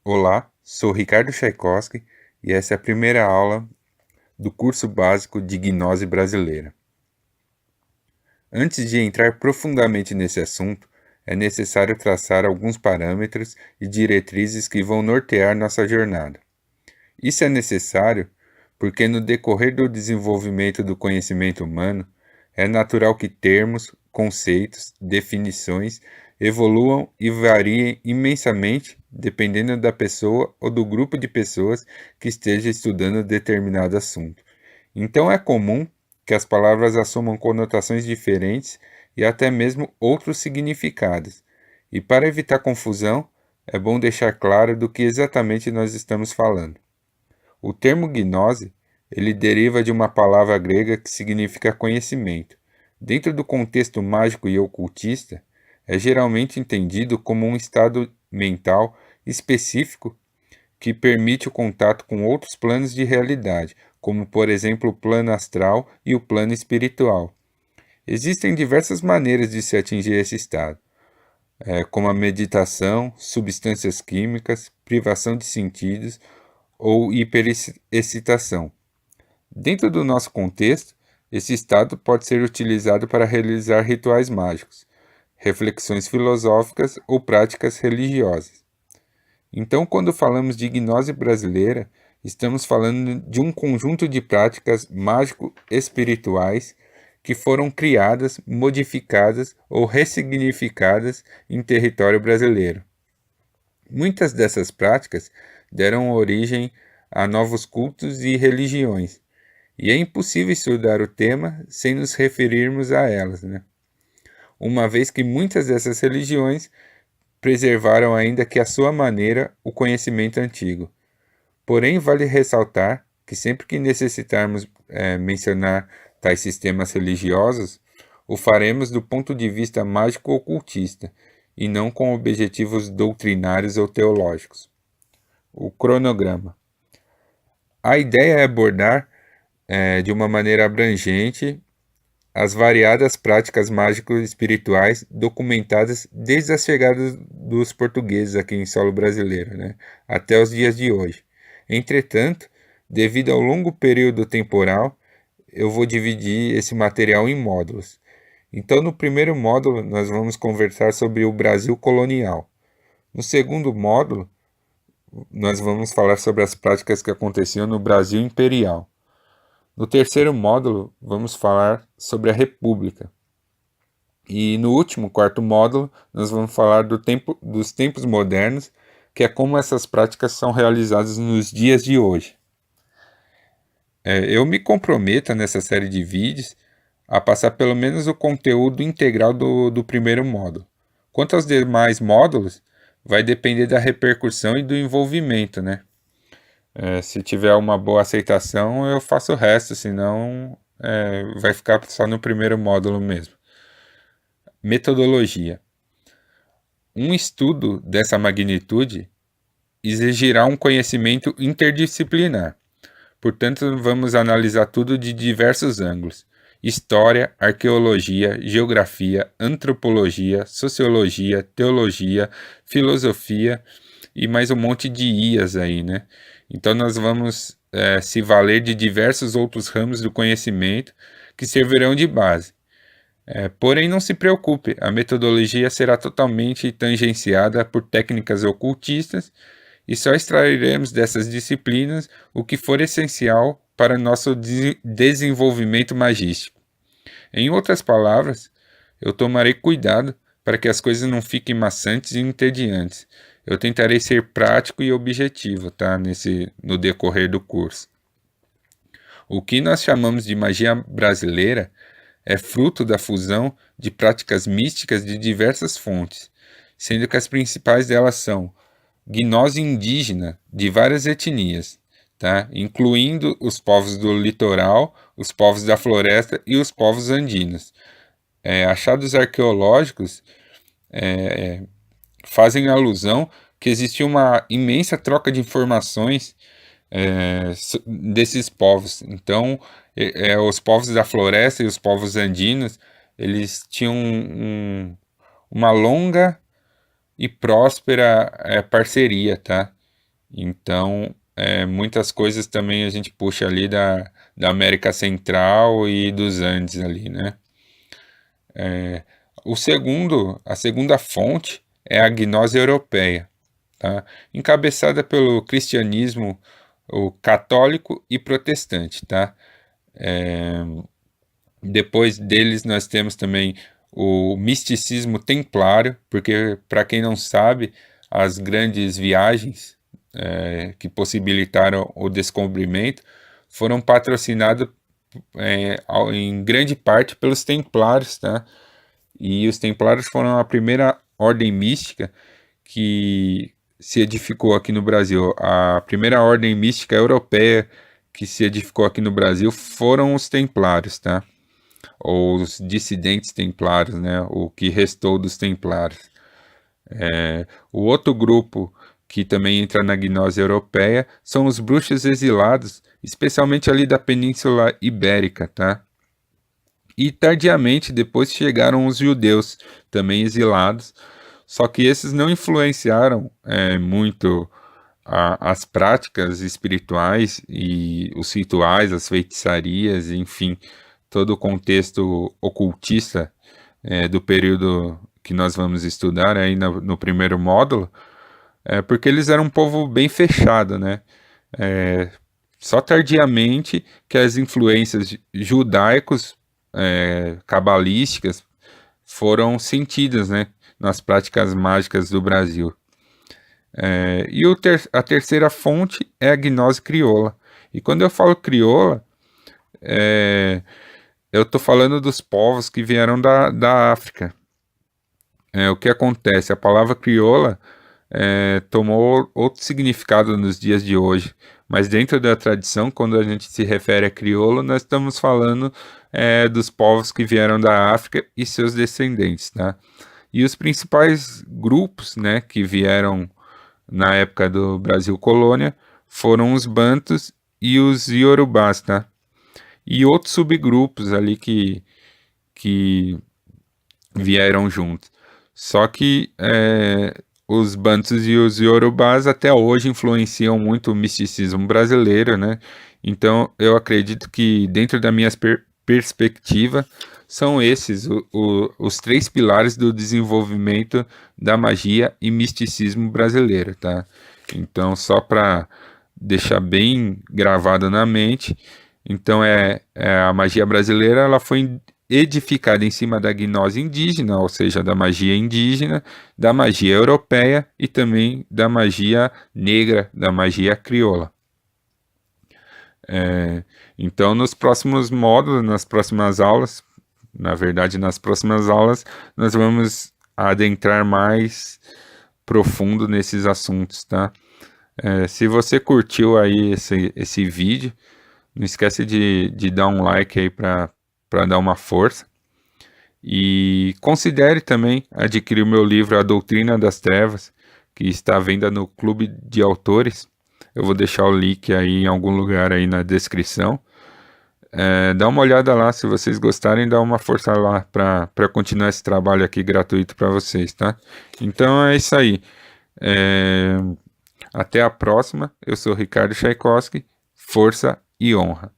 Olá, sou Ricardo Tchaikovsky e essa é a primeira aula do curso básico de Gnose Brasileira. Antes de entrar profundamente nesse assunto, é necessário traçar alguns parâmetros e diretrizes que vão nortear nossa jornada. Isso é necessário porque, no decorrer do desenvolvimento do conhecimento humano, é natural que termos, conceitos, definições evoluam e variem imensamente dependendo da pessoa ou do grupo de pessoas que esteja estudando determinado assunto. Então é comum que as palavras assumam conotações diferentes e até mesmo outros significados. E para evitar confusão, é bom deixar claro do que exatamente nós estamos falando. O termo gnose, ele deriva de uma palavra grega que significa conhecimento. Dentro do contexto mágico e ocultista, é geralmente entendido como um estado mental específico que permite o contato com outros planos de realidade, como por exemplo o plano astral e o plano espiritual. Existem diversas maneiras de se atingir esse estado, como a meditação, substâncias químicas, privação de sentidos ou hiperexcitação. Dentro do nosso contexto, esse estado pode ser utilizado para realizar rituais mágicos, reflexões filosóficas ou práticas religiosas. Então, quando falamos de gnose brasileira, estamos falando de um conjunto de práticas mágico-espirituais que foram criadas, modificadas ou ressignificadas em território brasileiro. Muitas dessas práticas deram origem a novos cultos e religiões, e é impossível estudar o tema sem nos referirmos a elas, né? Uma vez que muitas dessas religiões preservaram ainda que à sua maneira o conhecimento antigo. Porém, vale ressaltar que sempre que necessitarmos mencionar tais sistemas religiosos, o faremos do ponto de vista mágico-ocultista e não com objetivos doutrinários ou teológicos. O cronograma. A ideia é abordar de uma maneira abrangente as variadas práticas mágico-espirituais documentadas desde a chegada dos portugueses aqui em solo brasileiro, né, até os dias de hoje. Entretanto, devido ao longo período temporal, eu vou dividir esse material em módulos. Então, no primeiro módulo, nós vamos conversar sobre o Brasil colonial. No segundo módulo, nós vamos falar sobre as práticas que aconteciam no Brasil imperial. No terceiro módulo, vamos falar sobre a República. E no último, quarto módulo, nós vamos falar dos tempos modernos, que é como essas práticas são realizadas nos dias de hoje. Eu me comprometo nessa série de vídeos a passar pelo menos o conteúdo integral do primeiro módulo. Quanto aos demais módulos, vai depender da repercussão e do envolvimento, né? Se tiver uma boa aceitação, eu faço o resto, senão vai ficar só no primeiro módulo mesmo. Metodologia. Um estudo dessa magnitude exigirá um conhecimento interdisciplinar. Portanto, vamos analisar tudo de diversos ângulos: história, arqueologia, geografia, antropologia, sociologia, teologia, filosofia e mais um monte de IAs aí, né? Então nós vamos se valer de diversos outros ramos do conhecimento que servirão de base. Porém, não se preocupe, a metodologia será totalmente tangenciada por técnicas ocultistas e só extrairemos dessas disciplinas o que for essencial para nosso desenvolvimento magístico. Em outras palavras, eu tomarei cuidado para que as coisas não fiquem maçantes e entediantes. Eu tentarei ser prático e objetivo, tá? No decorrer do curso. O que nós chamamos de magia brasileira é fruto da fusão de práticas místicas de diversas fontes, sendo que as principais delas são gnose indígena de várias etnias, tá? Incluindo os povos do litoral, os povos da floresta e os povos andinos. Achados arqueológicos fazem alusão que existia uma imensa troca de informações desses povos. Então, os povos da floresta e os povos andinos, eles tinham uma longa e próspera parceria, tá? Então, muitas coisas também a gente puxa ali da América Central e dos Andes ali, né? A segunda fonte é a gnose europeia, tá? Encabeçada pelo cristianismo, o católico e protestante, tá? Depois deles nós temos também o misticismo templário, porque para quem não sabe, as grandes viagens que possibilitaram o descobrimento foram patrocinadas em grande parte pelos templários, tá? E os templários foram a primeira ordem mística que se edificou aqui no Brasil. A primeira ordem mística europeia que se edificou aqui no Brasil foram os templários, tá? Ou os dissidentes templários, né? O que restou dos templários. O outro grupo que também entra na gnose europeia são os bruxos exilados, especialmente ali da Península Ibérica, tá? E tardiamente depois chegaram os judeus, também exilados, só que esses não influenciaram muito as práticas espirituais e os rituais, as feitiçarias, enfim, todo o contexto ocultista do período que nós vamos estudar aí no primeiro módulo, porque eles eram um povo bem fechado, né? Só tardiamente que as influências judaicos, cabalísticas, foram sentidas, né, nas práticas mágicas do Brasil. A terceira fonte é a gnose crioula. E quando eu falo crioula, eu estou falando dos povos que vieram da África. O que acontece? A palavra crioula tomou outro significado nos dias de hoje. Mas dentro da tradição, quando a gente se refere a crioulo, nós estamos falando dos povos que vieram da África e seus descendentes, tá? E os principais grupos, né, que vieram na época do Brasil colônia foram os bantus e os iorubás, tá? E outros subgrupos ali que vieram juntos. Só que os bantus e os iorubás até hoje influenciam muito o misticismo brasileiro, né? Então eu acredito que dentro da minha perspectiva são esses os três pilares do desenvolvimento da magia e misticismo brasileiro, tá? Então só para deixar bem gravado na mente, então a magia brasileira ela foi edificada em cima da gnose indígena, ou seja, da magia indígena, da magia europeia e também da magia negra, da magia crioula. Então, nos próximos módulos, nas próximas aulas, na verdade, nas próximas aulas, nós vamos adentrar mais profundo nesses assuntos, tá? Se você curtiu aí esse vídeo, não esquece de dar um like aí para dar uma força. E considere também adquirir o meu livro A Doutrina das Trevas, que está à venda no Clube de Autores. Eu vou deixar o link aí em algum lugar aí na descrição. Dá uma olhada lá, se vocês gostarem, dá uma força lá para continuar esse trabalho aqui gratuito para vocês, tá? Então é isso aí. Até a próxima. Eu sou Ricardo Tchaikovsky. Força e honra.